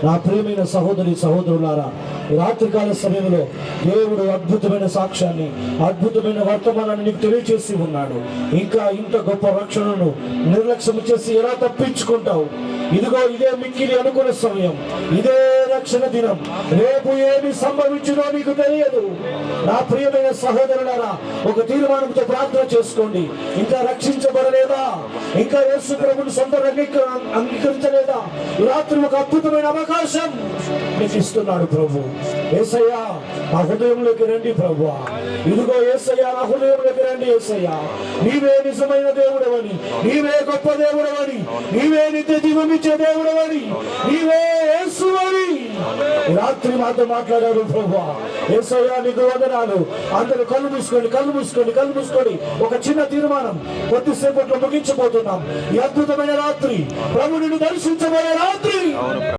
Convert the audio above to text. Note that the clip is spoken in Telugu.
నా ప్రియమైన సహోదరి సహోదరులారా, రాత్రికాల సమయంలో దేవుడు అద్భుతమైన సాక్ష్యాన్ని, అద్భుతమైన వర్తమానాన్ని నీకు తెలియజేసి ఉన్నాడు. ఇంకా ఇంత గొప్ప రక్షణను నిర్లక్ష్యం చేసి ఎలా తప్పించుకుంటావు? ఇదిగో ఇదే మిక్కిలి అనుకున్న సమయం, ఇదే రక్షణ దినం. రేపు ఏమి సంభవించునో నీకు తెలియదు. నా ప్రియమైన సహోదరులారా, ఒక తీర్మానంతో ప్రార్థన చేసుకోండి. ఇంకా రక్షించబడలేదా? ఇంకా యేసు ప్రభుని సొంత అంగీకరించలేదా? రాత్రి ఒక అద్భుతమైన అవకాశం మీకు ఇస్తున్నాడు ప్రభు. యేసయ్యా నా హృదయంలోకి రండి ప్రభువా. ఇదిగో యేసయ్యా నా హృదయంలోకి రండి. యేసయ్యా నీవే నిజమైన దేవుడవని, నీవే గొప్ప దేవుడవని, నీవే నిత్య జీవమిచ్చే దేవుడవని, నీవే యేసు అని రాత్రి మాతో మాట్లాడారు ప్రభువా. యేసయ్యా నీకు వందనాలు. అందరూ కళ్ళు మూసుకోండి, కళ్ళు మూసుకోండి, కళ్ళు మూసుకోండి. ఒక చిన్న తీర్మానం కొద్దిసేపట్లో ముగించబోతున్నాం. ఈ అద్భుతమైన రాత్రి ప్రభు నిన్ను దర్శించబోయే రాత్రి.